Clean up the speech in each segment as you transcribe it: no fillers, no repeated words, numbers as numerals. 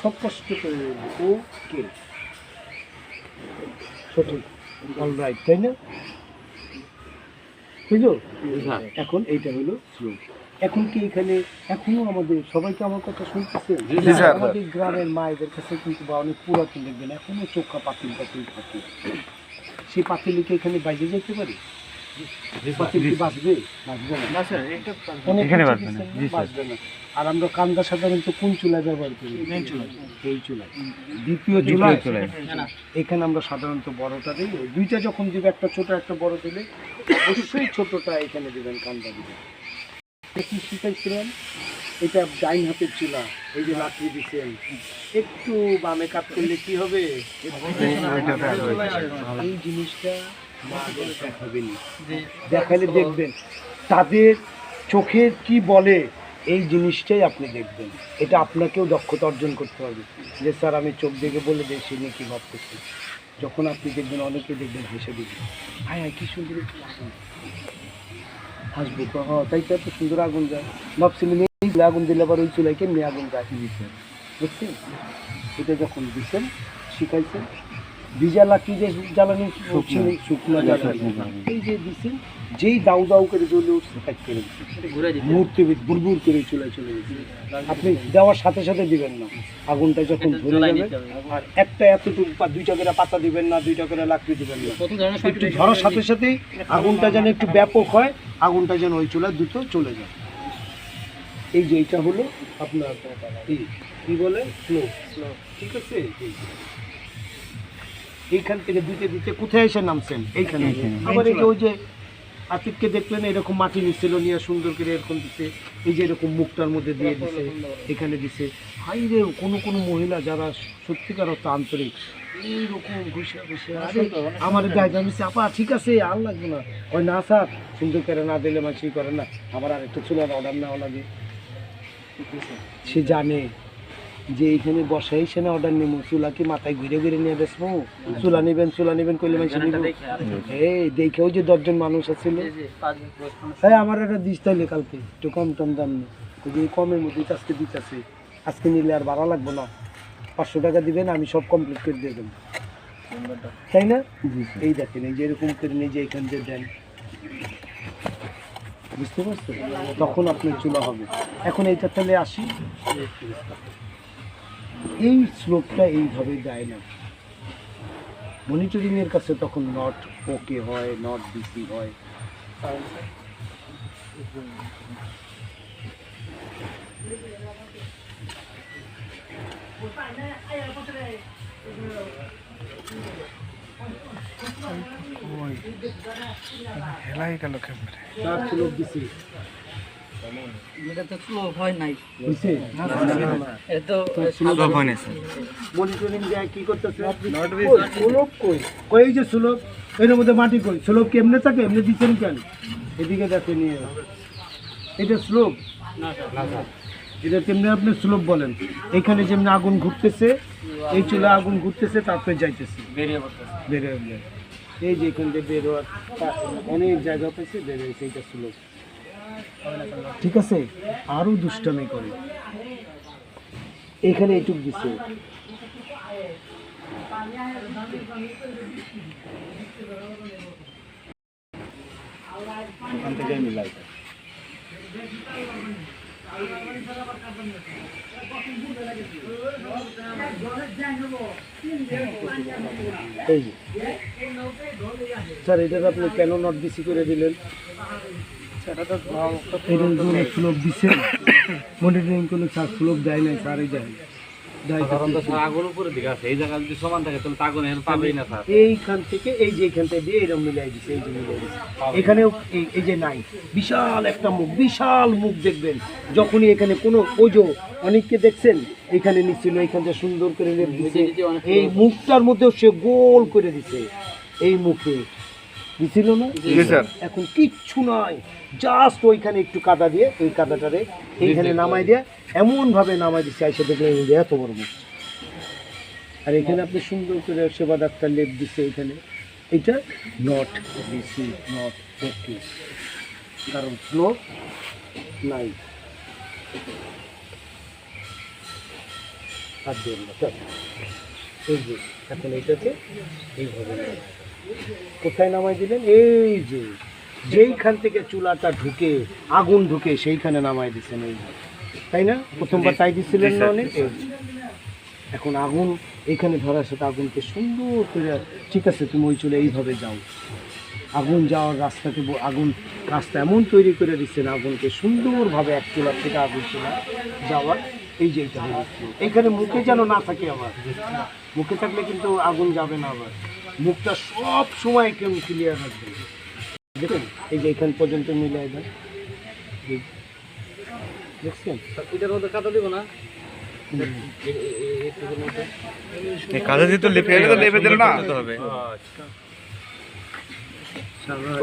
সব কষ্ট করে ওকে সঠিক অলরাইট, তাই না? বুঝলো? এখন এইটা হলো স্লো। এখন কি এখানে এখনো আমাদের সবাইকে আমার কথা শুনতেছেন? আমাদের গ্রামের মায়েদের কাছে কিন্তু বা অনেক পুরাতন দেখবেন এখনো চোখা পাতিল পাতিল থাকে। সেই পাতিলকে এখানে বাইরে যেতে পারে? পাতিল কি বাঁচবে? বাঁচবে না। আর আমরা কান্দা সাধারণত কোন চুলায় ব্যবহার করি? এই চুলায়। দ্বিতীয় চুলায় এখানে আমরা সাধারণত বড়টা দিই। দুইটা যখন দিবে, একটা ছোট একটা বড় দিলে অবশ্যই ছোটটা এখানে দিবেন, কান্দা দিবেন। কি শিখাইছিলেন? এটা ডাইন হাতের চুলা, এই যে লাকড়ি দিচ্ছেন, একটু বামে কাট করলে কি হবে? এই জিনিসটা দেখাবেন, দেখালে দেখবেন তাদের চোখের কি বলে, এই জিনিসটাই আপনি দেখবেন। এটা আপনাকেও দক্ষতা অর্জন করতে হবে যে স্যার আমি চোখ দেখে বলে দিই সে নিয়ে কী ভাবতেছি। যখন আপনি দেখবেন অনেকে দেখবেন হেসে দিবেন, হায় হায় কী সুন্দর হাসবো, হ্যাঁ তাই তো এত সুন্দর আগুন যায়। ভাবছিলেন এই আগুন দিলে আবার ওই চুলায় কেমনি আগুন যায়, বুঝছেন? এটা যখন দিচ্ছেন শিখাইছেন, ভিজা লাকড়ি যে জ্বালানি শুকনো জ্বালানি, এই যে দিচ্ছেন, যেই দাউ দাউ করে জ্বলে উঠছে কাজ করে মুহূর্তে বুড়বুড় করে চুলায় চলে গেছে। আপনি দেওয়ার সাথে সাথে দিবেন না, আগুনটা যখন ধরে যাবে, আর একটা এতটুকু দুইটা করে পাতা দিবেন না, দুইটা করে লাকড়ি দিবেন না, একটু ধরার সাথে সাথেই আগুনটা যেন একটু ব্যাপক হয়, আগুনটা যেন ওই চুলায় দ্রুত চলে যায়। এই যে এইটা হলো আপনার কি বলে স্লো, ঠিক আছে? এইখান থেকে দিতে দিতে কোথায় এসে নামছেন? এইখানে। আবার এই যে ওই যে আতিককে দেখলেন এরকম মাটি নিচ্ছিল, নিয়ে সুন্দর করে এরকম দিচ্ছে, এই যে এরকম মুখটার মধ্যে দিয়ে দিছে, এখানে দিছে। হাই রে, কোনো মহিলা যারা সত্যিকার অর্থ আন্তরিক, এইরকম ঘুষে ঘুষে আরে আমার গায়ে জানিয়েছে, আপা ঠিক আছে আর লাগবে না, ওই না স্যার সুন্দর করে না দিলে মাছি করে না, আবার আর একটা চুলার অর্ডার নেওয়া লাগে। সে জানে যে এইখানে বসাই সে না অর্ডার নেবো, চুলা কি মাথায় ঘুরে ঘুরে নিয়ে বেসবো? চুলা নেবেন করলে মাইসে নিব। এই দেখে ওই যে 10 জন মানুষ আছিল, হ্যাঁ আমার একটা দিস তাইলে কালকে একটু কম টম দাম নেই, যে কমের মধ্যে আজকে দিতেছে, আজকে নিলে আর ভাড়া লাগবো না, 500 টাকা দিবেন, আমি সব কমপ্লিট করে দিয়ে দেবো, তাই না? এই দেখেন এই যে এরকম করে নিয়ে যে এখান দিয়ে দেন, বুঝতে পারছো? তখন আপনার চুলা হবে। এখন এইটা তাহলে আসি, এই স্লোপটা এইভাবে দেয় না, মনিটরিং এর কাছে তখন নট ওকে হয়, নট বিসি হয়। হেলাই গেল ক্যামেরা, তার স্লোপ দিছি, এটা তো স্লো হয় নাই, বুঝছে? এটা তো স্লো হয় না স্যার। মনিটরিং দেয় কি করতেছে, স্লোপ কই কই, এই যে স্লোপ এর মধ্যে মাটি কই, স্লোপ কি এমনি থাকে? এমনি দিচ্ছেন কেন? এদিকে দেখে নিয়ে, এটা স্লোপ না স্যার, এটা কেমনি আপনি স্লোপ বলেন? এখানে যেমনি আগুন ঘুরতেছে, এই চুলা আগুন ঘুরতেছে, তারপরে যাইতেছে বেরিয়ে, এই যে এখান থেকে বের হওয়ার অনেক জায়গা পেয়েছে, বেরিয়েছে, এইটা স্লোপ, ঠিক আছে? আরো দুষ্টামি করে এখানে এইটুক দিচ্ছে, ওখান থেকে মিলাই এই যে স্যার এটার আপনি কেন নট বিসি করে দিলেন? স্লোপ দিচ্ছে, মনিটরিং করলে স্যার স্লোপ দেয় নাই, স্যার এই যায় এইখান থেকে এই যে এখান থেকে দিয়ে এরকম মিলাই দিচ্ছে, এই যে মিলাই দিচ্ছে, এখানেও এই যে নাই, বিশাল একটা মুখ, বিশাল মুখ দেখবেন যখনই এখানে কোনো ওই যে অনেককে দেখছেন এখানে নিচ্ছিল, এইখান থেকে সুন্দর করে দিচ্ছে, এই মুখটার মধ্যেও সে গোল করে দিচ্ছে, এই মুখে দিছিল না? এখন কিচ্ছু নাই, জাস্ট ওইখানে একটু কাদা দিয়ে ওই কাদাটারে এইখানে নামাই দিয়ে এমনভাবে নামাই দিচ্ছে, আইসা দেখলেন এত বড় মুখ। আর এখানে আপনি সুন্দর করে সেবা ডাক্তার লেপ দিচ্ছে এখানে, এটা নট বিসি, নট ওকে, কারণ স্লোপ নাই। হাত দেবেন না, চল। এই যে এখন এইটাতে এইভাবে নামাই। কোথায় নামাই দিলেন? এই যে যেইখান থেকে চুলাটা ঢুকে আগুন ঢুকে সেইখানে নামাই দিচ্ছেন, এই যে। তাই না? প্রথমবার তাই দিচ্ছিলেন না অনেক? এই যে। এখন আগুন এইখানে ধরার সাথে আগুনকে সুন্দর করে, ঠিক আছে তুমি ওই চলে এইভাবে যাও, আগুন যাওয়ার রাস্তাকে আগুন রাস্তা এমন তৈরি করে দিচ্ছেন আগুনকে সুন্দরভাবে এক চুলার থেকে আগুন চুলা যাওয়ার। এই যে এইটা হয়ে যাচ্ছে। এইখানে মুখে যেন না থাকে, আবার মুখে থাকলে কিন্তু আগুন যাবে না, আবার মুখটা সব সময় কেউ ক্লিয়ার রাখবে। দেখুন এই যে এখান পর্যন্ত মিলিয়ে দেন, দেখছেন? এটার মধ্যে কাটা দিব না, কাদা দিয়ে তো লেপে দিল না হবে।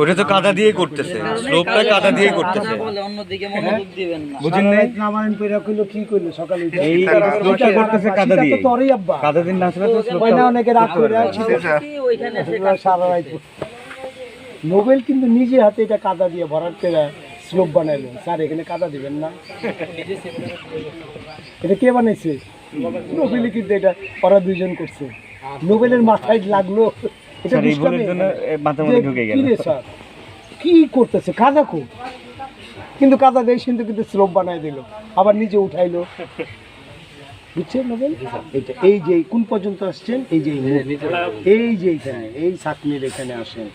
ওটা তো কাদা দিয়েই করতেছে, স্লোপটা কাদা দিয়েই করতেছে। বলে অন্যদিকে মনোযোগ দিবেন না। বুঝেন নাই? নামায়ন পেরা কইলো কি কইলো সকালে এই স্লোপটা করতেছে কাদা দিয়ে। তোরই আব্বা কাদা দিন না আসলে তো কই না অনেকে রাগ করে ওইখানে সারা রাত। নোবেল কিন্তু নিজে হাতে এটা কাদা দিয়ে ভরাট করে স্লোপ বানাইলো। স্যার এখানে কাদা দিবেন না? এটা কে বানাইছে? নোবেলই কিন্তু এটা ওরা দুইজন করছে। নোবেলের মাথায় লাগলো এটা দুষ্টামি। কি রে স্যার কি করতেছে? কাদা কো, কিন্তু কাদা দেয় কিন্তু স্লোপ বানাই দিল, আবার নিজে উঠাইলো। বুঝছেন নোবেল? এটা এই যে কোন পর্যন্ত আসছেন, এই যে এই যে এইখানে এই ছাকনির এখানে আসেন,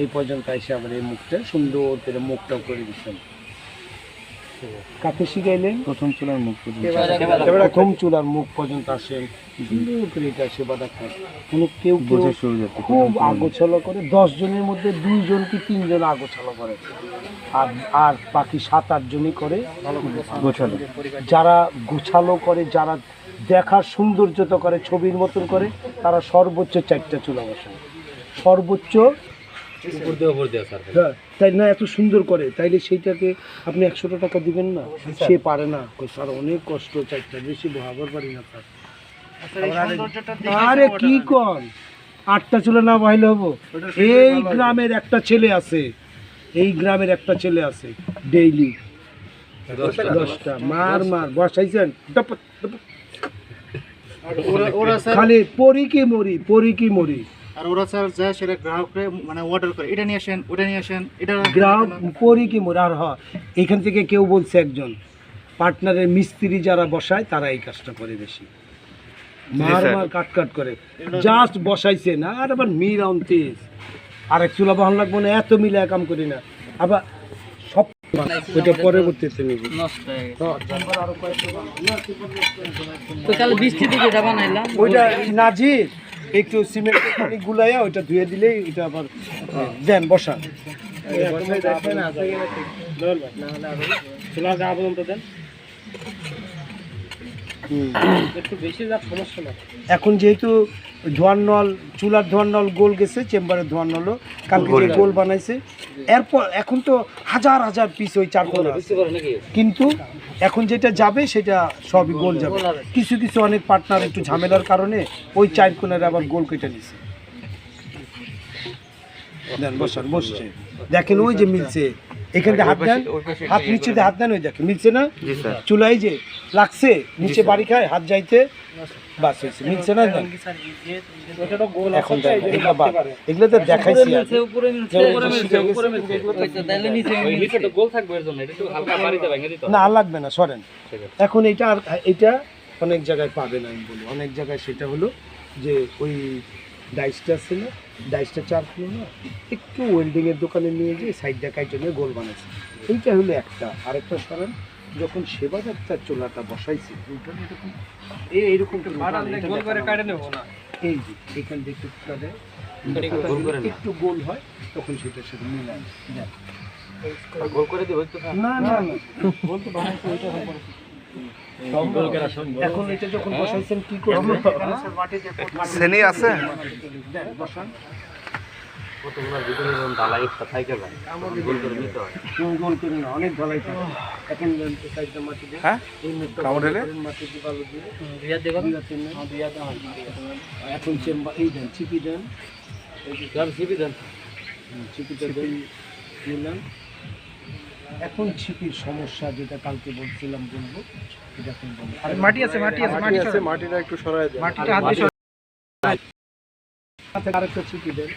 এই পর্যন্ত এসে আবার এই মুখটা সুন্দর করে মুখটাও করে দিচ্ছেন। কাকে শিখাইলেন? প্রথম চুলার মুখ পর্যন্ত, প্রথম চুলার মুখ পর্যন্ত আসেন সুন্দর করে এটা সেবাটা খান। মানে কেউ খুব আগোছালো করে, 10 জনের মধ্যে 2 জন কি 3 জন আগোছালো করে, আর বাকি 7-8 জনই করে গোছালো। যারা গোছালো করে, যারা দেখার সৌন্দর্যতা করে, ছবির মতন করে, তারা সর্বোচ্চ 4টা চুলা বসায়, সর্বোচ্চ। হ্যাঁ, তাই না? এত সুন্দর করে, তাইলে সেইটাকে আপনি 100 টাকা দিবেন না? সে পারে না, স্যার অনেক কষ্ট, 4টা বেশি বহাবার পারি না স্যার। আরে কি কর, 8টা চুলা না বাইলে হবো? এই গ্রামের একটা ছেলে আছে, এই গ্রামের একটা ছেলে আছে ডেইলি 10টা মার বসাইছেন, খালি পরি কি মরি। আর ওরা স্যার যায় সেটা গ্রাহককে মানে অর্ডার করে, এটা নিয়ে আসেন, ওটা নিয়ে আসেন, এটা গ্রাহক পরি কি মরি। আর এখান থেকে কেউ বলছে একজন পার্টনারের মিস্ত্রি যারা বসায় তারা এই কাজটা করে বেশি, মার কাট করে জাস্ট বসাইছে না, আর আবার মিল আনতেস আরেক চুলা বহান লাগবো না, এত মিলে কাম করি না, আবার সব ওইটা পরবর্তীতে নিবি। তো কাল বৃষ্টি দিকে যাবা নাইলাম ওইটা নাজির একটু সিমেন্টের পানি গুলাইয়া ওইটা ধুয়ে দিলেই এটা আবার দেন বসা। এখন যেহেতু ধোয়ার নল, চুলার ধোয়ার নল গোল গেছে, চেম্বারের ধোয়ার নলও কালকে যে গোল বানাইছে, এরপর এখন তো হাজার হাজার পিস ওই চারকোনা, কিন্তু এখন যেটা যাবে সেটা সবই গোল যাবে। কিছু কিছু অনেক পার্টনার একটু ঝামেলার কারণে ওই 4 কোণের আবার গোল কেটে নিছে। দেন বসান, বসছে দেখেন ওই যে মিলছে, এখান থেকে হাত দেন, হাত নিচে দিয়ে হাত দেন, ওই দেখেন মিলছে না? চুলাই যে লাগছে নিচে বাড়ি খায় হাত যাইতে, বাস হয়েছে, মিলছে না? এখন এগুলো তো দেখাইছি, না আর লাগবে না, সরেন। এখন এটা আর এটা অনেক জায়গায় পাবে না, আমি বলি অনেক জায়গায় সেটা হলো যে ওই ডাইসটা আছে না, ডাইসটা 4 কিলো না, একটু ওয়েল্ডিংয়ের দোকানে নিয়ে যেয়ে সাইড দেখার জন্য গোল বানাইছে, এইটা হলো একটা। আরেকটা সরেন, যখন সেবা ডাক্তার চোলাটা বসাইছে ওইটা এরকম এইরকমটা এই যে এখান থেকে একটু গোল হয়, তখন সেটার সাথে মিলায় গোল করে দেবো না না না গোল তো বানাইছে ওইটা হবে। এখন এটা যখন বসাইছেন কি করবে? শ্রেণী আছে বসান, গোল করে না, অনেক ঢালাই থাকে। এখন মাটি দিয়ে মাটি দিয়ে বালু দিয়ে এখন চেম্বার এই দেন, চিপি দেন, চিপিটা দেন, নিলাম এখন ছিপির সমস্যা যেটা কালকে বলছিলাম বলবো, এটা এখন বলবো। আর মাটি আছে মাটিটা একটু সরায় দেন। মাটিটা হাত দিয়ে হাতে আরেকটা ছিপি দেন।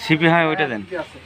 সিপি হয় ওইটা দেন। আছে।